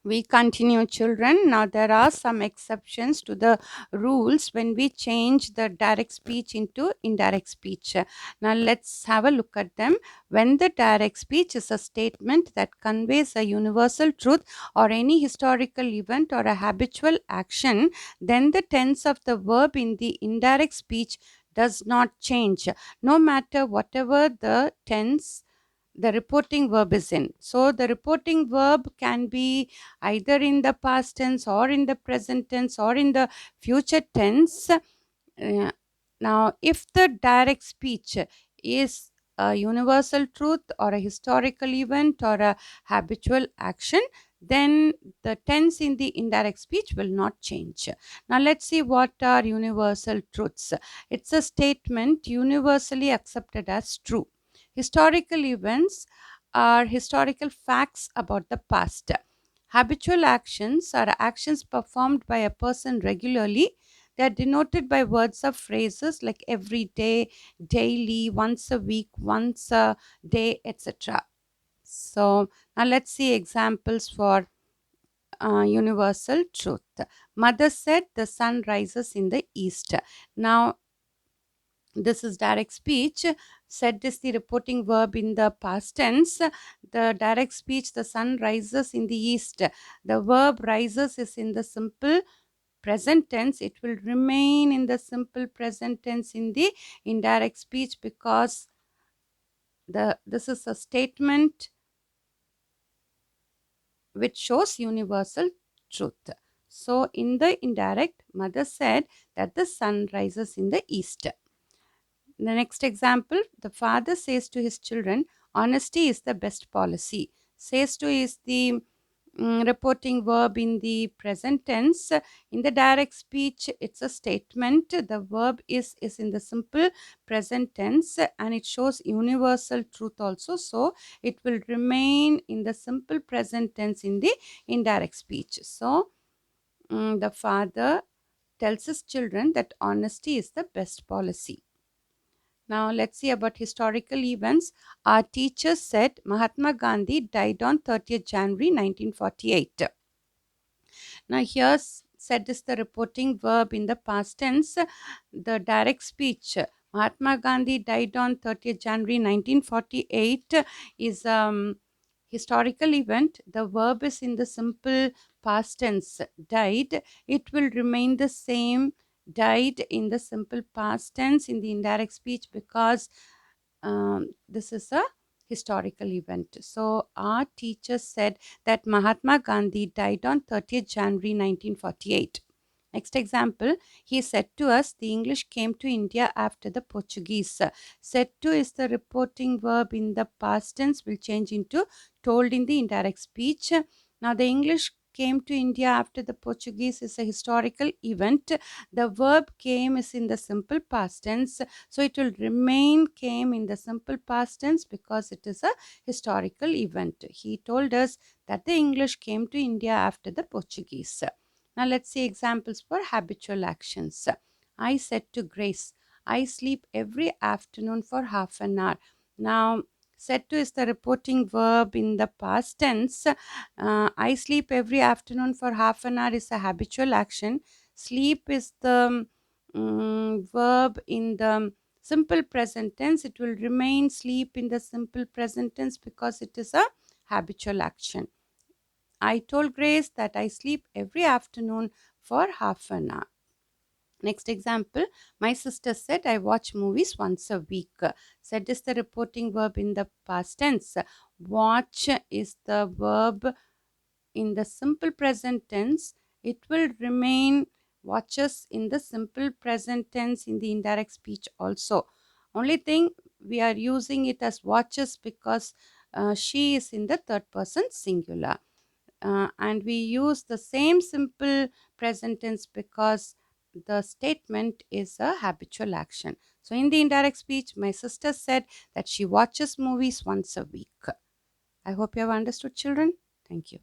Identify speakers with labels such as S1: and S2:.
S1: We continue, children. Now, there are some exceptions to the rules when we change the direct speech into indirect speech. Now, let's have a look at them. When the direct speech is a statement that conveys a universal truth or any historical event or a habitual action, then the tense of the verb in the indirect speech does not change, no matter whatever the tense the reporting verb is in. So the reporting verb can be either in the past tense or in the present tense or in the future tense. Now, if the direct speech is a universal truth or a historical event or a habitual action, then the tense in the indirect speech will not change. Now, let's see what are universal truths. It's a statement universally accepted as true. Historical events are historical facts about the past. Habitual actions are actions performed by a person regularly. They are denoted by words or phrases like every day, daily, once a week, once a day, etc. So now let's see examples for universal truth. Mother said the sun rises in the east. Now this is direct speech. Said is the reporting verb in the past tense. The direct speech, the sun rises in the east. The verb rises is in the simple present tense. It will remain in the simple present tense in the indirect speech because this is a statement which shows universal truth. So in the indirect, mother said that the sun rises in the east. The next example, the father says to his children, honesty is the best policy. Says to is the reporting verb in the present tense. In the direct speech, it's a statement. The verb is in the simple present tense and it shows universal truth also. So it will remain in the simple present tense in the indirect speech. So the father tells his children that honesty is the best policy. Now, let's see about historical events. Our teacher said Mahatma Gandhi died on 30th January 1948. Now, here said is the reporting verb in the past tense. The direct speech, Mahatma Gandhi died on 30th January 1948, is historical event. The verb is in the simple past tense, died. It will remain the same, died in the simple past tense in the indirect speech because this is a historical event. So our teacher said that Mahatma Gandhi died on 30th January 1948. Next example, he said to us, the English came to India after the Portuguese. Said to is the reporting verb in the past tense, will change into told in the indirect speech. Now, the English came to India after the Portuguese is a historical event. The verb came is in the simple past tense, so it will remain came in the simple past tense because it is a historical event. He told us that the English came to India after the Portuguese. Now let's see examples for habitual actions. I said to Grace, I sleep every afternoon for half an hour. Now, said to is the reporting verb in the past tense. I sleep every afternoon for half an hour is a habitual action. Sleep is the verb in the simple present tense. It will remain sleep in the simple present tense because it is a habitual action. I told Grace that I sleep every afternoon for half an hour. Next example, my sister said I watch movies once a week. Said is the reporting verb in the past tense. Watch is the verb in the simple present tense. It will remain watches in the simple present tense in the indirect speech also. Only thing, we are using it as watches because she is in the third person singular. And we use the same simple present tense because the statement is a habitual action. So in the indirect speech, my sister said that she watches movies once a week. I hope you have understood, children. Thank you.